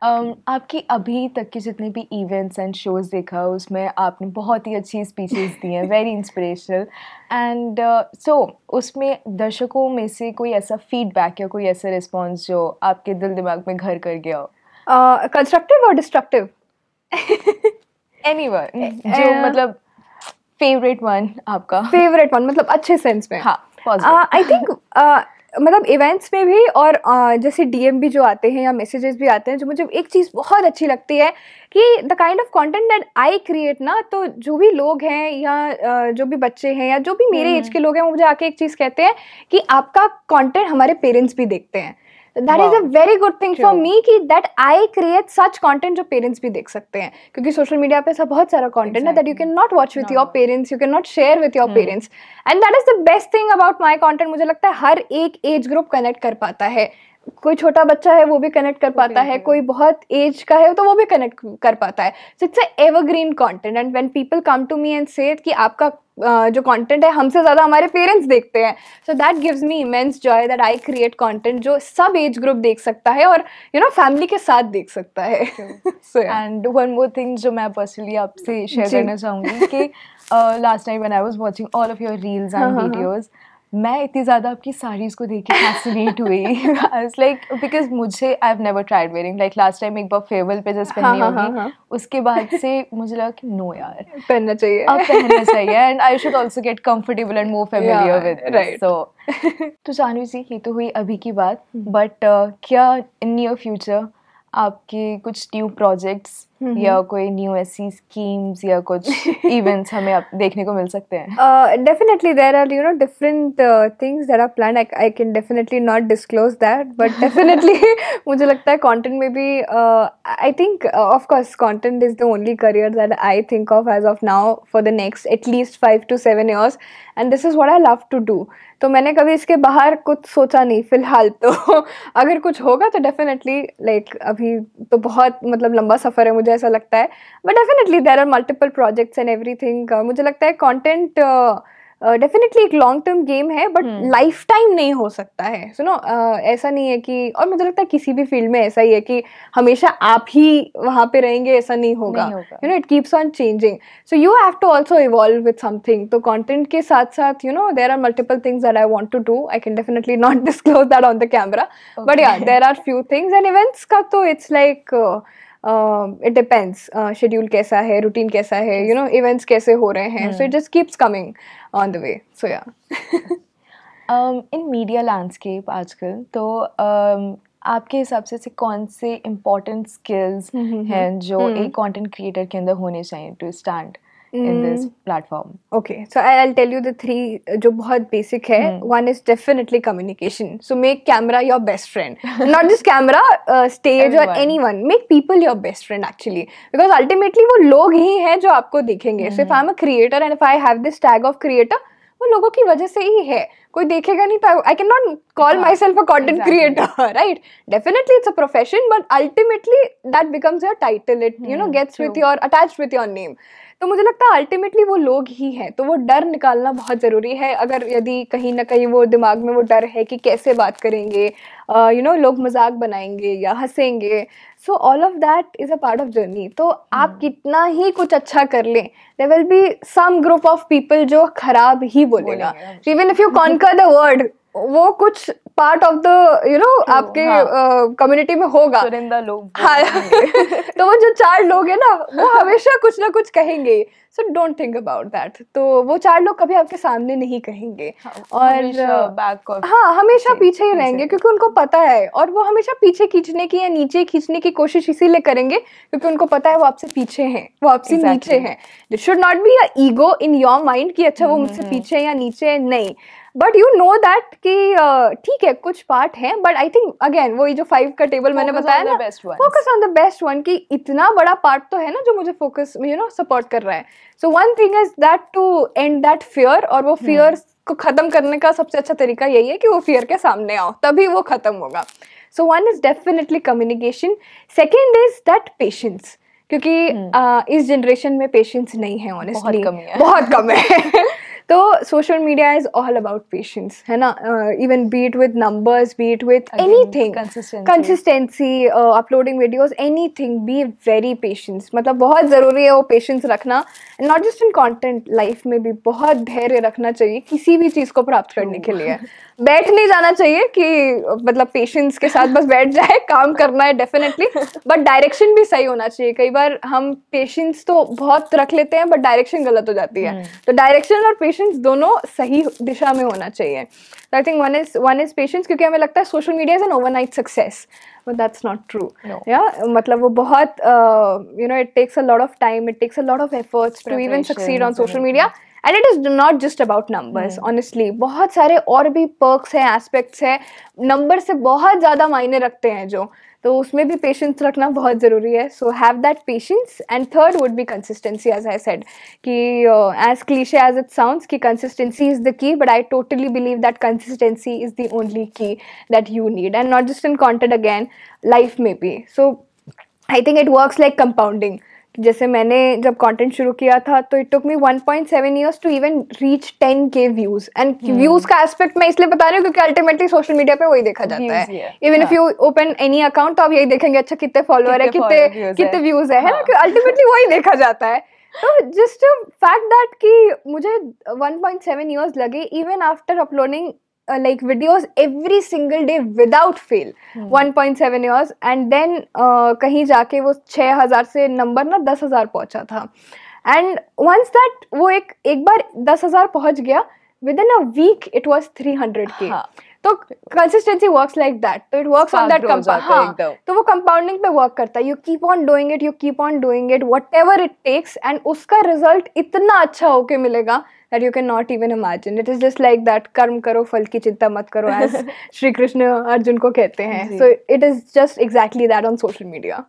आपकी अभी तक के जितने भी इवेंट्स एंड शोज देखा उसमें आपने बहुत ही अच्छी स्पीचेस दी हैं, वेरी इंस्पिरेशनल एंड सो उसमें दर्शकों में से कोई ऐसा फीडबैक या कोई ऐसा रिस्पॉन्स जो आपके दिल दिमाग में घर कर गया हो? कंस्ट्रक्टिव और डिस्ट्रक्टिव? एनीवन जो मतलब फेवरेट वन आपका। फेवरेट वन मतलब अच्छे सेंस में? हाँ, आई थिंक मतलब इवेंट्स में भी और जैसे डीएम भी जो आते हैं या मैसेजेस भी आते हैं, जो मुझे एक चीज़ बहुत अच्छी लगती है कि the kind of content that I create ना, तो जो भी लोग हैं या जो भी बच्चे हैं या जो भी मेरे एज के लोग हैं, वो मुझे आके एक चीज़ कहते हैं कि आपका कंटेंट हमारे पेरेंट्स भी देखते हैं। That is a very good thing for me कि that I create such content जो पेरेंट्स भी देख सकते हैं, क्योंकि सोशल मीडिया पे ऐसा बहुत सारा कंटेंट है that you can not watch with your parents, you can not share with your parents, and that is the best thing about my content. मुझे लगता है हर एक एज ग्रुप कनेक्ट कर पाता है, कोई छोटा बच्चा है वो भी कनेक्ट कर पाता है, कोई बहुत एज का है तो वो भी कनेक्ट कर पाता है। So it's a evergreen content and when people come to me and say कि आपका जो कंटेंट है हमसे ज़्यादा हमारे पेरेंट्स देखते हैं, so that gives me immense Joy that I create content जो सब एज ग्रुप देख सकता है और फैमिली के साथ देख सकता है। एंड वन मोर थिंग जो मैं पर्सनली आपसे शेयर करना चाहूँगी कि last time when I was watching all of your reels and videos, मैं इतनी ज़्यादा आपकी साड़ीज़ को देख के फैसिनेट हुई। आई वाज लाइक, बिकॉज मुझे I have never tried wearing, like last time एक बार फेयरवेल पे जस्ट पहनी होगी, उसके बाद से मुझे लगा कि नो यार पहनना चाहिए, अब पहनना चाहिए, and I should also get comfortable and more familiar with it. So तो जानवी जी, ये तो हुई अभी की बात, बट क्या इन नियर फ्यूचर आपके कुछ न्यू प्रोजेक्ट्स या कोई न्यू ऐसी स्कीम्स या कुछ इवेंट्स हमें आप देखने को मिल सकते हैं? Definitely there are different things that are planned. I can definitely not disclose that, but definitely मुझे लगता है content में भी I think of course content is the only career that I think of as of now for the next at least 5 to 7 years, and this is what I love to do. तो मैंने कभी इसके बाहर कुछ सोचा नहीं फिलहाल तो अगर कुछ होगा तो डेफिनेटली लाइक अभी तो बहुत मतलब लंबा सफ़र है मुझे ऐसा लगता है, but definitely there are multiple projects and everything. मुझे लगता है कंटेंट डेफिनेटली एक लॉन्ग टर्म गेम है, बट लाइफ टाइम नहीं हो सकता है। सुनो ऐसा नहीं है कि, और मुझे लगता है किसी भी फील्ड में ऐसा ही है कि हमेशा आप ही वहाँ पे रहेंगे, ऐसा नहीं होगा। It keeps on changing, so you have to also evolve with something. तो कंटेंट के साथ साथ there are multiple things that I want to do. I can definitely not disclose that on the camera, but yeah there are few things. And events का तो it's like it depends, schedule कैसा है, routine कैसा है, events कैसे हो रहे हैं, so it just keeps coming on the way, so yeah. In media landscape आजकल तो आपके हिसाब से कौन से important skills हैं जो एक content creator के अंदर होने चाहिए to stand in this platform? Okay, so I'll tell you the three जो बहुत basic है. One is definitely communication. So make camera your best friend. Not just camera, stage or anyone. Make people your best friend actually. Because ultimately वो लोग ही हैं जो आपको देखेंगे. So if I'm a creator and if I have this tag of creator, वो लोगों की वजह से ही है, कोई देखेगा नहीं तो I cannot call myself a content creator, right? Definitely it's a profession, but ultimately that becomes your title. It gets with your attached with your name. तो मुझे लगता है अल्टीमेटली वो लोग ही हैं, तो वो डर निकालना बहुत ज़रूरी है। अगर यदि कहीं ना कहीं वो दिमाग में वो डर है कि कैसे बात करेंगे, लोग मजाक बनाएंगे या हंसेंगे, so all of that is a part of journey. तो आप कितना ही कुछ अच्छा कर लें, there will be some group of people जो खराब ही बोलेगा। Even if you conquer the world, वो कुछ पार्ट ऑफ द आपके कम्युनिटी में होगा, लोग तो वो जो 4 लोग हैं ना, वो हमेशा कुछ ना कुछ कहेंगे। So don't think about that. तो वो 4 लोग कभी आपके सामने नहीं कहेंगे, और हमेशा पीछे ही रहेंगे, क्योंकि उनको पता है, और वो हमेशा पीछे खींचने की या नीचे खींचने की कोशिश इसीलिए करेंगे क्योंकि उनको पता है वो आपसे पीछे हैं, वो आपसे नीचे हैं। This should not be a ego in your mind कि अच्छा वो मुझसे पीछे है या नीचे है, नहीं, बट यू नो दैट कि ठीक है कुछ पार्ट हैं, बट आई थिंक अगेन वो जो 5 का टेबल मैंने बताया ना, focus on the best one, कि इतना बड़ा पार्ट तो है ना जो मुझे फोकस सपोर्ट कर रहा है। So one thing is that to and that fear, और वो फियर को खत्म करने का सबसे अच्छा तरीका यही है कि वो फियर के सामने आओ, तभी वो खत्म होगा। So one is definitely communication, second is that patience, क्योंकि इस जनरेशन में पेशेंस नहीं है ऑनेस्टली, बहुत कम है तो social media is all about patience, है ना, even be it with numbers, B it with anything, consistency, uploading videos, anything, be very patience. मतलब बहुत ज़रूरी है वो पेशेंस रखना, not just in content, life में भी बहुत धैर्य रखना चाहिए किसी भी चीज़ को प्राप्त करने के लिए. बैठ नहीं जाना चाहिए कि मतलब पेशेंस के साथ बस बैठ जाए, काम करना है डेफिनेटली, बट डायरेक्शन भी सही होना चाहिए. कई बार हम पेशेंस तो बहुत रख लेते हैं बट डायरेक्शन गलत हो जाती है. तो डायरेक्शन और पेशेंस दोनों सही दिशा में होना चाहिए. तो I think one is patience, क्योंकि हमें लगता है social media is an overnight success, but that's not true. मतलब वो बहुत it takes a lot of time, it takes a lot of efforts to even succeed on social media, and it is not just about numbers. Honestly, बहुत सारे और भी perks हैं, aspects हैं, number से बहुत ज़्यादा मायने रखते हैं जो, तो उसमें भी पेशेंस रखना बहुत ज़रूरी है. So have that patience. And third would be consistency, as I said, कि as cliche as it sounds कि consistency is the key, but I totally believe that consistency is the only key that you need, and not just in content, again life में भी. So I think it works like compounding. जैसे मैंने जब content शुरू किया था तो it took me 1.7 years to even reach 10K views. And views का एस्पेक्ट मैं इसलिए बता रही हूँ क्योंकि अल्टीमेटली सोशल मीडिया पे वही देखा जाता है. Even if you open any account तो आप यही देखेंगे, अच्छा कितने फॉलोअर है, कितने व्यूज है ना, अल्टीमेटली वही देखा जाता है. तो जस्ट फैक्ट दैट कि मुझे 1.7 years लगे even after uploading like videos every single day without fail, 1.7 years, and then कहीं जाके वो 6,000 से नंबर ना 10,000 पहुंचा था. एंड वंस दैट वो एक बार 10,000 पहुंच गया, within a week it was 300K. तो कंसिस्टेंसी वर्क्स लाइक दैट. तो it works on that compound. तो वो कंपाउंडिंग पे वर्क करता है. You keep on doing it, you keep on doing it, whatever it takes, and उसका result इतना अच्छा होके मिलेगा that you cannot even imagine. It is just like that, कर्म करो फल की चिंता मत करो, as श्री कृष्ण अर्जुन को कहते हैं. So it is just exactly that on social media.